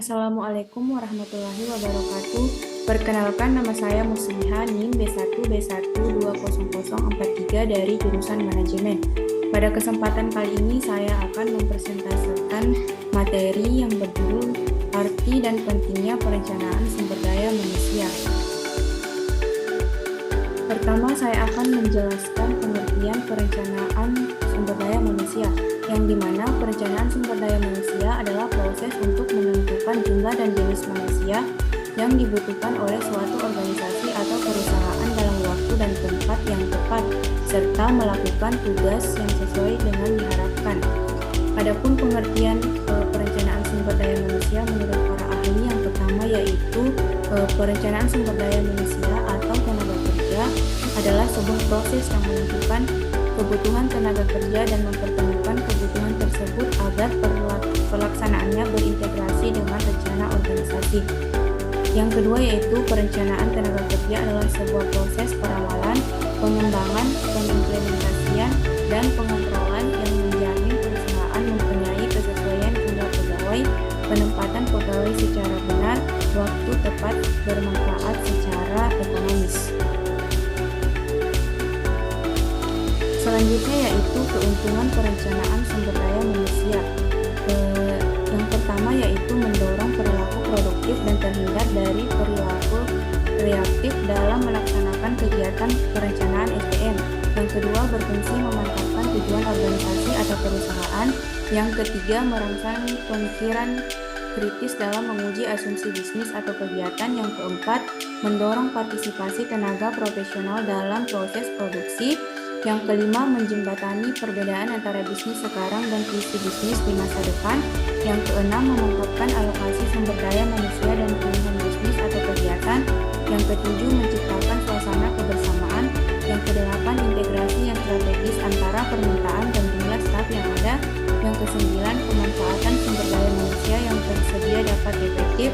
Assalamualaikum warahmatullahi wabarakatuh. Perkenalkan, nama saya Musliha NIM B1B1200043 dari jurusan Manajemen. Pada kesempatan kali ini saya akan mempresentasikan materi yang berjudul Arti dan Pentingnya Perencanaan Sumber Daya Manusia. Pertama, saya akan menjelaskan pengertian perencanaan sumber daya manusia, yang dimana perencanaan sumber daya manusia adalah proses untuk menentukan jumlah dan jenis manusia yang dibutuhkan oleh suatu organisasi atau perusahaan dalam waktu dan tempat yang tepat, serta melakukan tugas yang sesuai dengan diharapkan. Adapun pengertian perencanaan sumber daya manusia menurut para ahli, yang pertama yaitu perencanaan sumber daya manusia atau tenaga kerja adalah sebuah proses yang menentukan kebutuhan tenaga kerja dan mempertemukan kebutuhan tersebut agar pelaksanaannya berintegrasi dengan rencana organisasi. Yang kedua yaitu perencanaan tenaga kerja adalah sebuah proses peramalan, pengembangan, pengimplementasian, dan pengontrolan yang menjamin perusahaan mempunyai kesesuaian jumlah pegawai, penempatan pegawai secara benar, waktu tepat, bermanfaat secara ekonomis. Selanjutnya yaitu keuntungan perencanaan sumber daya manusia. Yang pertama yaitu mendorong perilaku produktif dan terhindar dari perilaku reaktif dalam melaksanakan kegiatan perencanaan SDM. Yang kedua, berfungsi memantapkan tujuan organisasi atau perusahaan. Yang ketiga, merangsang pemikiran kritis dalam menguji asumsi bisnis atau kegiatan. Yang keempat, mendorong partisipasi tenaga profesional dalam proses produksi. Yang kelima, menjembatani perbedaan antara bisnis sekarang dan visi bisnis di masa depan. Yang keenam, memantapkan alokasi sumber daya manusia dan pilihan bisnis atau kegiatan. Yang ketujuh, menciptakan suasana kebersamaan. Yang kedelapan, integrasi yang strategis antara permintaan dan jumlah staf yang ada. Yang kesembilan, pemanfaatan sumber daya manusia yang tersedia dapat efektif.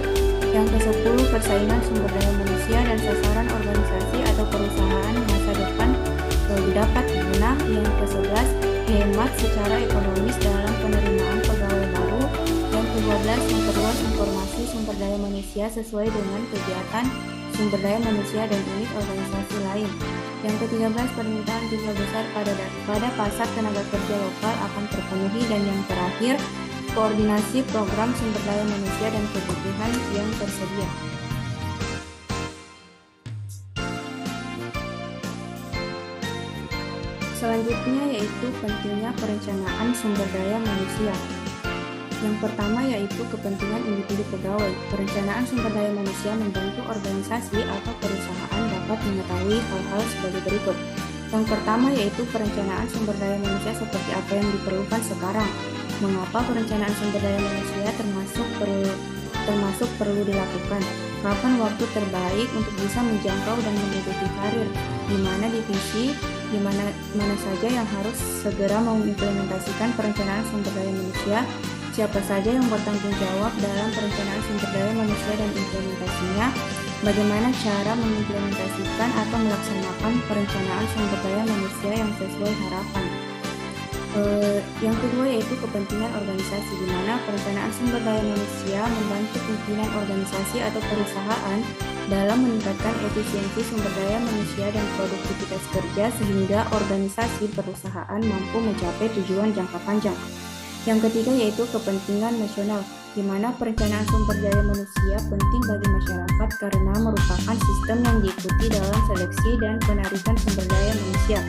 Yang kesepuluh, persaingan sumber daya manusia dan sasaran organisasi atau perusahaan masa depan dapat guna. Yang ke-11, hemat secara ekonomis dalam penerimaan pegawai baru. Yang ke-12, memperluas informasi sumber daya manusia sesuai dengan kegiatan sumber daya manusia dan unit organisasi lain. Yang ke-13, permintaan jumlah besar pada pasar tenaga kerja lokal akan terpenuhi. Dan yang terakhir, koordinasi program sumber daya manusia dan kebutuhan yang tersedia. Selanjutnya yaitu pentingnya perencanaan sumber daya manusia. Yang pertama yaitu kepentingan individu pegawai. Perencanaan sumber daya manusia membantu organisasi atau perusahaan dapat mengetahui hal-hal sebagai berikut. Yang pertama yaitu perencanaan sumber daya manusia seperti apa yang diperlukan sekarang. Mengapa perencanaan sumber daya manusia termasuk perlu dilakukan? Kapan waktu terbaik untuk bisa menjangkau dan mengikuti karir? Di mana divisi, di mana saja yang harus segera mengimplementasikan perencanaan sumber daya manusia? Siapa saja yang bertanggung jawab dalam perencanaan sumber daya manusia dan implementasinya? Bagaimana cara mengimplementasikan atau melaksanakan perencanaan sumber daya manusia yang sesuai harapan? Yang kedua yaitu kepentingan organisasi, di mana perencanaan sumber daya manusia membantu pimpinan organisasi atau perusahaan dalam meningkatkan efisiensi sumber daya manusia dan produktivitas kerja sehingga organisasi perusahaan mampu mencapai tujuan jangka panjang. Yang ketiga yaitu kepentingan nasional, di mana perencanaan sumber daya manusia penting bagi masyarakat karena merupakan sistem yang diikuti dalam seleksi dan penarikan sumber daya manusia.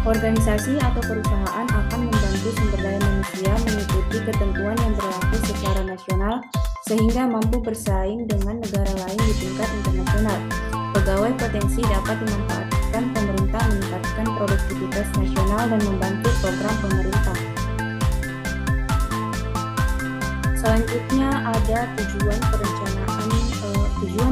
Organisasi atau perusahaan akan membantu sumber daya manusia mengikuti ketentuan yang berlaku secara nasional sehingga mampu bersaing dengan negara lain di tingkat internasional. Pegawai potensi dapat dimanfaatkan pemerintah meningkatkan produktivitas nasional dan membantu program pemerintah. Selanjutnya ada tujuan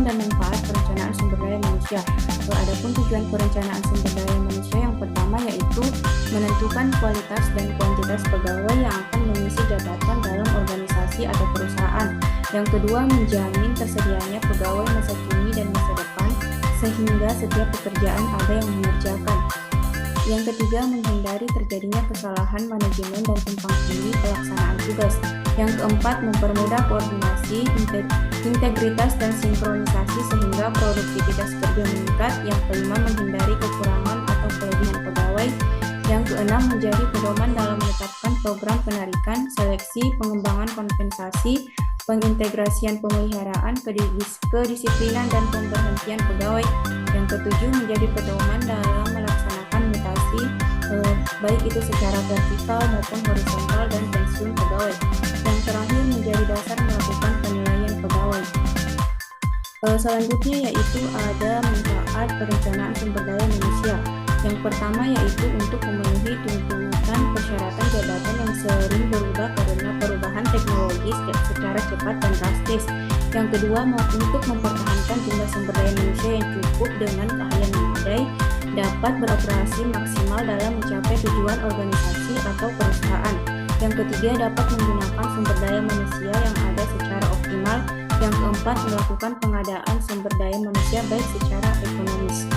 dan manfaat perencanaan sumber daya manusia. Adapun tujuan perencanaan sumber daya manusia yang pertama yaitu menentukan kualitas dan kuantitas pegawai yang akan mengisi jabatan dalam organisasi atau perusahaan. Yang kedua, menjamin tersedianya pegawai masa kini dan masa depan sehingga setiap pekerjaan ada yang mengerjakan. Yang ketiga, menghindari terjadinya kesalahan manajemen dan tumpang tindih pelaksanaan tugas. Yang keempat, mempermudah koordinasi, integritas, dan sinkronisasi sehingga produktivitas kerja meningkat. Yang kelima, menghindari kekurangan atau kelebihan pegawai. Yang keenam, menjadi pedoman dalam menetapkan program penarikan, seleksi, pengembangan kompensasi, pengintegrasian pemeliharaan, kedisiplinan, dan pemberhentian pegawai. Yang ketujuh, menjadi pedoman dalam melaksanakan mutasi, baik itu secara vertikal maupun horizontal, dan pensiun pegawai. Yang terakhir, menjadi dasar melakukan penilaian pegawai. Selanjutnya yaitu ada manfaat perencanaan sumber daya manusia. Yang pertama yaitu untuk memenuhi tuntutan persyaratan jabatan yang sering berubah karena perubahan teknologis secara cepat dan drastis. Yang kedua, untuk mempertahankan jumlah sumber daya manusia yang cukup dengan keahlian memadai, dapat beroperasi maksimal dalam mencapai tujuan organisasi atau perusahaan. Yang ketiga, dapat menggunakan sumber daya manusia yang ada secara optimal. Yang keempat, melakukan pengadaan sumber daya manusia baik secara ekonomis.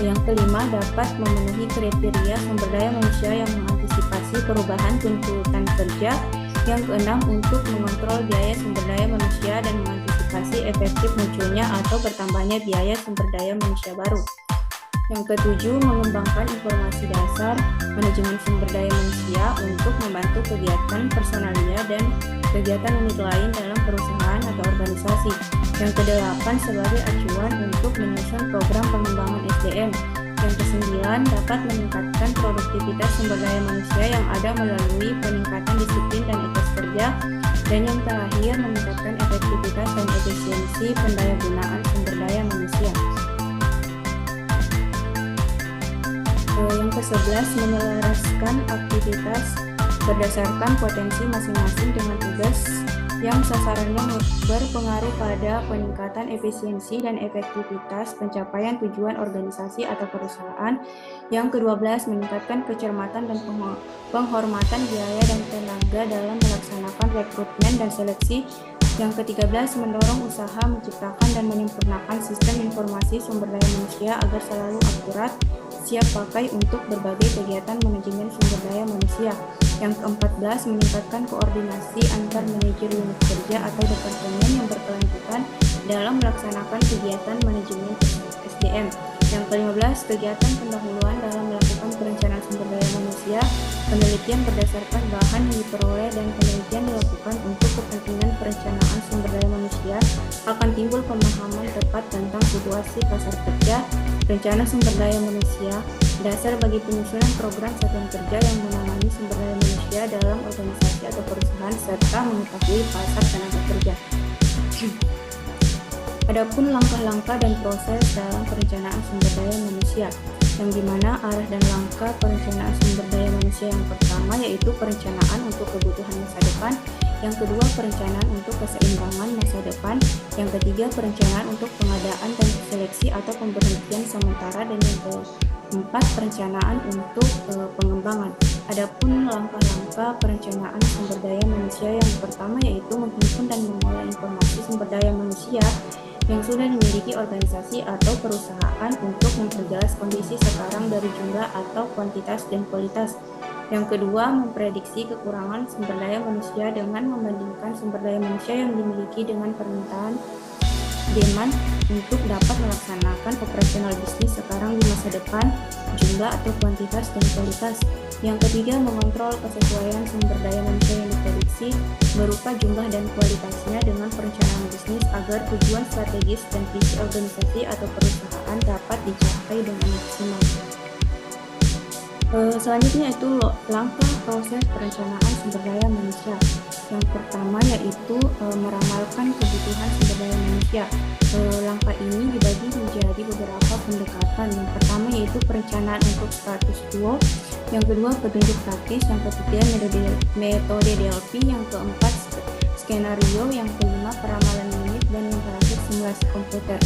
Yang kelima, dapat memenuhi kriteria sumber daya manusia yang mengantisipasi perubahan tuntutan kerja. Yang keenam, untuk mengontrol biaya sumber daya manusia dan mengantisipasi efektif munculnya atau bertambahnya biaya sumber daya manusia baru. Yang ketujuh, mengembangkan informasi dasar manajemen sumber daya manusia untuk membantu kegiatan personalia dan kegiatan unit lain dalam perusahaan atau organisasi. Yang kedelapan, sebagai acuan untuk menyusun program pengembangan SDM. Yang kesembilan, dapat meningkatkan produktivitas sumber daya manusia yang ada melalui peningkatan disiplin dan etos kerja. Dan yang terakhir, meningkatkan efektivitas dan efisiensi pendayagunaan sumber daya manusia. Yang ke-11, menyelaraskan aktivitas berdasarkan potensi masing-masing dengan tugas yang sasarannya berpengaruh pada peningkatan efisiensi dan efektivitas pencapaian tujuan organisasi atau perusahaan. Yang ke-12, meningkatkan kecermatan dan penghormatan biaya dan tenaga dalam melaksanakan rekrutmen dan seleksi. Yang ke-13, mendorong usaha menciptakan dan menyempurnakan sistem informasi sumber daya manusia agar selalu akurat, siap pakai untuk berbagai kegiatan manajemen sumber daya manusia. Yang ke-14, meningkatkan koordinasi antar manajer unit kerja atau departemen yang berkelanjutan dalam melaksanakan kegiatan manajemen SDM. Yang ke-15, kegiatan pendahuluan dalam melakukan perencanaan sumber daya manusia, penelitian berdasarkan bahan yang diperoleh dan penelitian dilakukan untuk kepentingan perencanaan sumber daya manusia, akan timbul pemahaman tepat tentang situasi pasar kerja, rencana sumber daya manusia, dasar bagi penyusunan program satuan kerja yang menangani sumber daya manusia dalam organisasi atau perusahaan, serta mengetahui pasar tenaga kerja. Adapun langkah-langkah dan proses dalam perencanaan sumber daya manusia, yang dimana arah dan langkah perencanaan sumber daya manusia yang pertama yaitu perencanaan untuk kebutuhan masa depan, yang kedua perencanaan untuk keseimbangan masa depan, yang ketiga perencanaan untuk pengadaan dan seleksi atau pemberhentian sementara, dan yang keempat perencanaan untuk pengembangan. Adapun langkah-langkah perencanaan sumber daya manusia yang pertama yaitu menghimpun dan mengolah informasi sumber daya manusia yang sudah dimiliki organisasi atau perusahaan untuk memperjelas kondisi sekarang dari jumlah atau kuantitas dan kualitas. Yang kedua, memprediksi kekurangan sumber daya manusia dengan membandingkan sumber daya manusia yang dimiliki dengan permintaan demand untuk dapat melaksanakan operasional bisnis sekarang di masa depan, jumlah atau kuantitas dan kualitas. Yang ketiga, mengontrol kesesuaian sumber daya manusia yang diprediksi berupa jumlah dan kualitasnya dengan perencanaan bisnis agar tujuan strategis dan visi organisasi atau perusahaan dapat dicapai dengan maksimal. Selanjutnya itu langkah proses perencanaan sumber daya manusia. Yang pertama yaitu meramalkan kebutuhan sumber daya manusia. Langkah ini dibagi menjadi beberapa pendekatan. Yang pertama yaitu perencanaan untuk status quo, yang kedua petunjuk praktis, yang ketiga metode DLP, yang keempat skenario, yang kelima peramalan unit, dan yang terakhir simulasi komputer.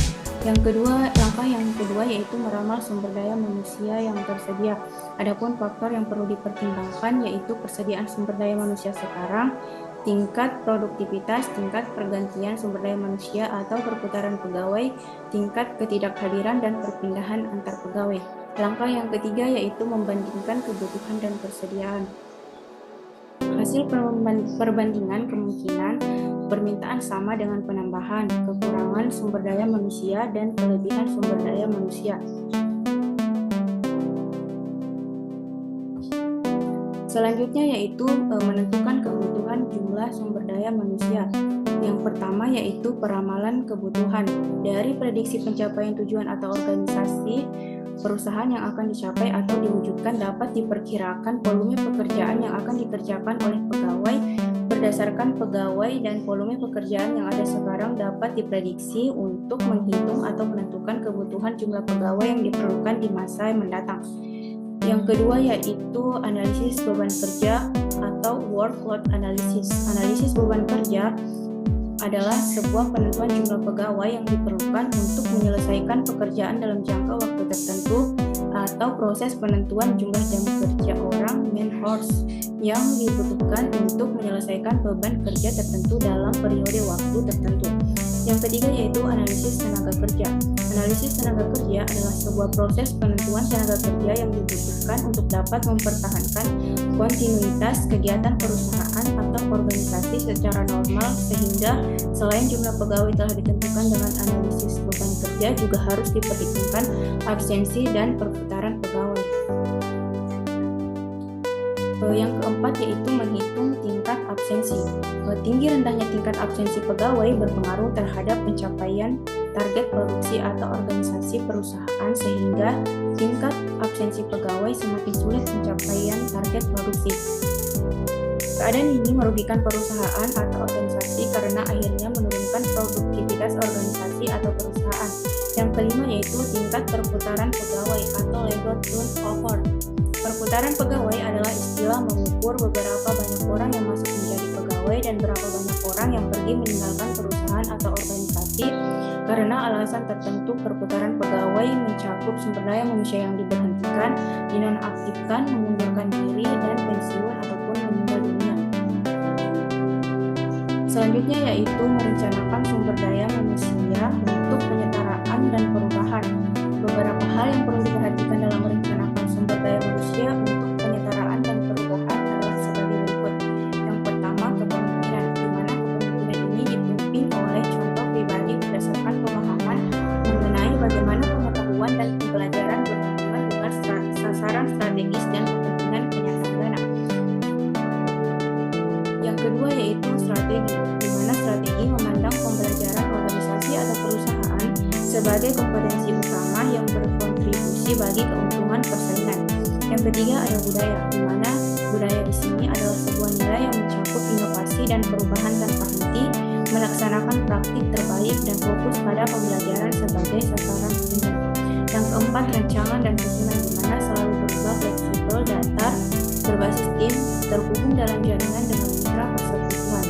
Langkah yang kedua yaitu meramal sumber daya manusia yang tersedia. Adapun faktor yang perlu dipertimbangkan yaitu persediaan sumber daya manusia sekarang, tingkat produktivitas, tingkat pergantian sumber daya manusia atau perputaran pegawai, tingkat ketidakhadiran dan perpindahan antar pegawai. Langkah yang ketiga yaitu membandingkan kebutuhan dan persediaan. Hasil perbandingan kemungkinan permintaan sama dengan penambahan, kekurangan sumber daya manusia, dan kelebihan sumber daya manusia. Selanjutnya yaitu menentukan kebutuhan jumlah sumber daya manusia. Yang pertama yaitu peramalan kebutuhan. Dari prediksi pencapaian tujuan atau organisasi perusahaan yang akan dicapai atau diwujudkan dapat diperkirakan volume pekerjaan yang akan dikerjakan oleh pegawai. Berdasarkan pegawai dan volume pekerjaan yang ada sekarang dapat diprediksi untuk menghitung atau menentukan kebutuhan jumlah pegawai yang diperlukan di masa mendatang. Yang kedua yaitu analisis beban kerja atau workload analysis. Analisis beban kerja adalah sebuah penentuan jumlah pegawai yang diperlukan untuk menyelesaikan pekerjaan dalam jangka waktu tertentu atau proses penentuan jumlah jam kerja orang man-hours yang dibutuhkan untuk menyelesaikan beban kerja tertentu dalam periode waktu tertentu. Yang ketiga yaitu analisis tenaga kerja. Analisis tenaga kerja adalah sebuah proses penentuan tenaga kerja yang dibutuhkan untuk dapat mempertahankan kontinuitas kegiatan perusahaan atau organisasi secara normal, sehingga selain jumlah pegawai telah ditentukan dengan analisis beban kerja, juga harus diperhitungkan absensi dan perputaran pegawai. Yang keempat yaitu menghitung tingkat absensi. Tinggi rendahnya tingkat absensi pegawai berpengaruh terhadap pencapaian target produksi atau organisasi perusahaan, sehingga tingkat absensi pegawai semakin sulit pencapaian target produksi. Keadaan ini merugikan perusahaan atau organisasi karena akhirnya menurunkan produktivitas organisasi atau perusahaan. Yang kelima yaitu tingkat perputaran pegawai atau labor turnover. Perputaran pegawai adalah istilah mengukur beberapa banyak orang yang masuk menjadi pegawai dan berapa banyak orang yang pergi meninggalkan perusahaan atau organisasi karena alasan tertentu. Perputaran pegawai mencakup sumber daya manusia yang diberhentikan, dinonaktifkan, mengundurkan diri, dan pensiun ataupun meninggal dunia. Selanjutnya yaitu merencanakan sumber daya manusia untuk penyetaraan dan perubahan. Beberapa hal yang perlu diperhatikan dalam merencanakan sumber daya manusia untuk penyetaraan dan perubahan adalah sebagai berikut. Yang pertama, kepemimpinan, di mana kepemimpinan ini dipimpin oleh contoh pribadi berdasarkan pemahaman mengenai bagaimana pengetahuan dan pembelajaran berhubungan dengan sasaran strategis dan kepentingan penyelenggaraan. Yang kedua yaitu strategi, di mana strategi memandang pembelajaran organisasi atau perusahaan sebagai kompetensi utama yang berkontribusi bagi keuntungan persaingan. Yang ketiga ada budaya, di mana budaya di sini adalah sebuah nilai yang mencakup inovasi dan perubahan tanpa henti, melaksanakan praktik terbaik dan fokus pada pembelajaran sebagai sasaran utama. Yang keempat rancangan dan susunan, di mana selalu berubah, fleksibel, datar, berbasis tim, terhubung dalam jaringan dengan mitra persekutuan.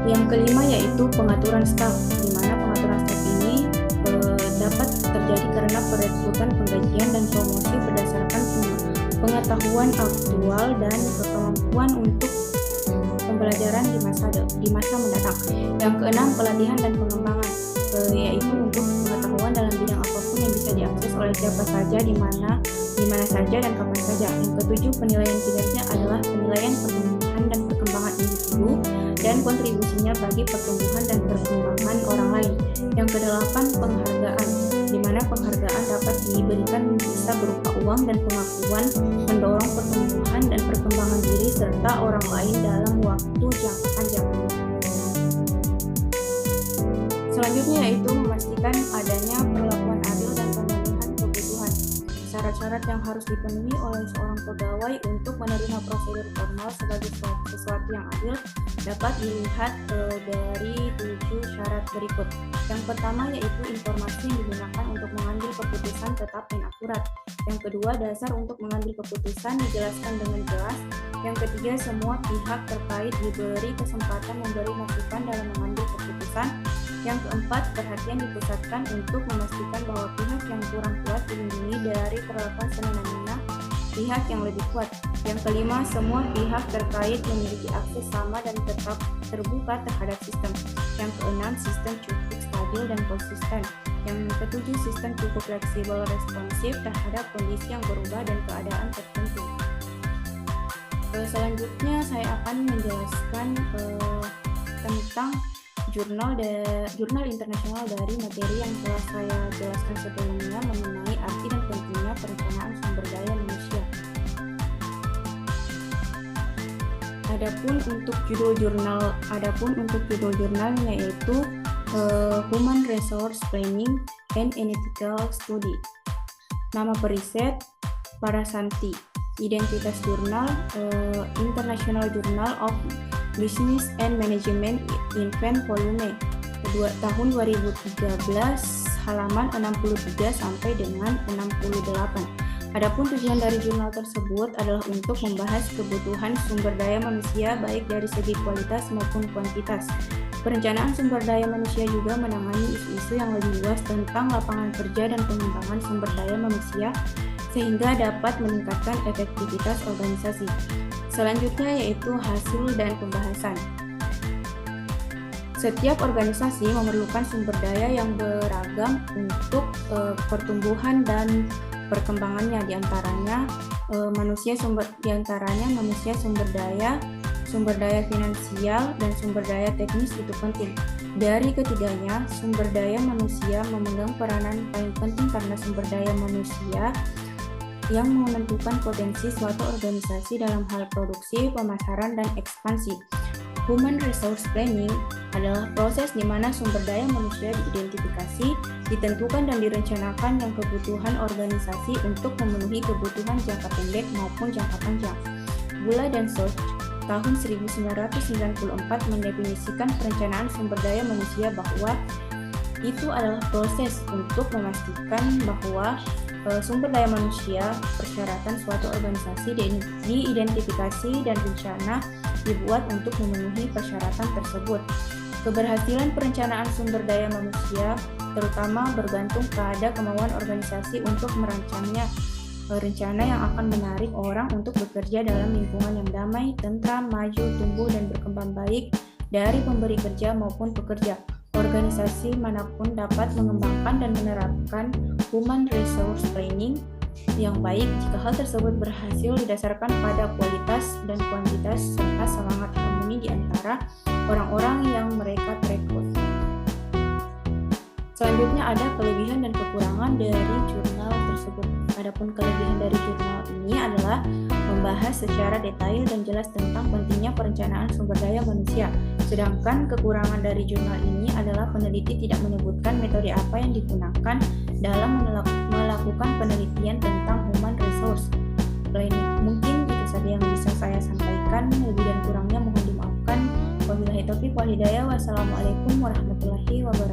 Yang kelima yaitu pengaturan staf, di mana pengaturan staf ini dapat terjadi karena perekrutan, penggajian, dan promosi berdasarkan pengetahuan aktual dan kemampuan untuk pembelajaran di masa mendatang. Yang keenam pelatihan dan pengembangan, yaitu untuk pengetahuan dalam bidang apapun yang bisa diakses oleh siapa saja, di mana saja dan kapan saja. Yang ketujuh penilaian kinerja adalah penilaian pertumbuhan dan perkembangan individu dan kontribusinya bagi pertumbuhan dan perkembangan orang lain. Yang kedelapan penghargaan, di mana penghargaan dapat diberikan bisa berupa uang dan pengakuan, mendorong pertumbuhan dan perkembangan diri serta orang lain dalam waktu jangka panjang. Selanjutnya yaitu memastikan adanya perlakuan adil dan pemenuhan kebutuhan. Syarat-syarat yang harus dipenuhi oleh seorang pegawai untuk menerima prosedur formal sebagai sesuatu yang adil dapat dilihat dari 7 syarat berikut. Yang pertama yaitu informasi yang digunakan untuk mengambil keputusan tetap dan akurat. Yang kedua, dasar untuk mengambil keputusan dijelaskan dengan jelas. Yang ketiga, semua pihak terkait diberi kesempatan memberi masukan dalam mengambil keputusan. Yang keempat, perhatian dipusatkan untuk memastikan bahwa pihak yang kurang kuat dilindungi dari perlakuan semena-mena pihak yang lebih kuat. Yang kelima, semua pihak terkait memiliki akses sama dan tetap terbuka terhadap sistem. Yang keenam, sistem cukup stabil dan konsisten. Yang ketujuh, sistem cukup fleksibel responsif terhadap kondisi yang berubah dan keadaan tertentu. Selanjutnya saya akan menjelaskan tentang jurnal internasional dari materi yang telah saya jelaskan sebelumnya mengenai arti dan pentingnya perencanaan sumber daya manusia. Adapun untuk judul jurnalnya yaitu Human Resource Planning and Ethical Study. Nama periset Parasanti. Identitas jurnal International Journal of Business and Management Invent Volume tahun 2013 halaman 63 sampai dengan 68. Adapun tujuan dari jurnal tersebut adalah untuk membahas kebutuhan sumber daya manusia baik dari segi kualitas maupun kuantitas. Perencanaan sumber daya manusia juga menangani isu-isu yang lebih luas tentang lapangan kerja dan pengembangan sumber daya manusia sehingga dapat meningkatkan efektivitas organisasi. Selanjutnya yaitu hasil dan pembahasan. Setiap organisasi memerlukan sumber daya yang beragam untuk pertumbuhan dan perkembangannya, diantaranya manusia sumber daya finansial, dan sumber daya teknis itu penting. Dari ketiganya, sumber daya manusia memegang peranan paling penting karena sumber daya manusia yang menentukan potensi suatu organisasi dalam hal produksi, pemasaran, dan ekspansi. Human Resource Planning adalah proses di mana sumber daya manusia diidentifikasi, ditentukan, dan direncanakan yang kebutuhan organisasi untuk memenuhi kebutuhan jangka pendek maupun jangka panjang. Bula dan Soch tahun 1994 mendefinisikan perencanaan sumber daya manusia bahwa itu adalah proses untuk memastikan bahwa sumber daya manusia, persyaratan suatu organisasi diidentifikasi dan rencana dibuat untuk memenuhi persyaratan tersebut. Keberhasilan perencanaan sumber daya manusia terutama bergantung pada kemauan organisasi untuk merancangnya, rencana yang akan menarik orang untuk bekerja dalam lingkungan yang damai, tentram, maju, tumbuh, dan berkembang baik dari pemberi kerja maupun pekerja. Organisasi manapun dapat mengembangkan dan menerapkan Human Resource Planning yang baik jika hal tersebut berhasil didasarkan pada kualitas dan kuantitas serta semangat harmoni di antara orang-orang yang mereka rekrut. Selanjutnya ada kelebihan dan kekurangan dari jurnal tersebut. Adapun kelebihan dari jurnal ini adalah membahas secara detail dan jelas tentang pentingnya perencanaan sumber daya manusia. Sedangkan kekurangan dari jurnal ini adalah peneliti tidak menyebutkan metode apa yang digunakan dalam melakukan penelitian tentang human resource planning. Mungkin itu saja yang bisa saya sampaikan, lebih dan kurangnya mohon dimaafkan. Wabillahi taufiq wal hidayah. Wassalamualaikum warahmatullahi wabarakatuh.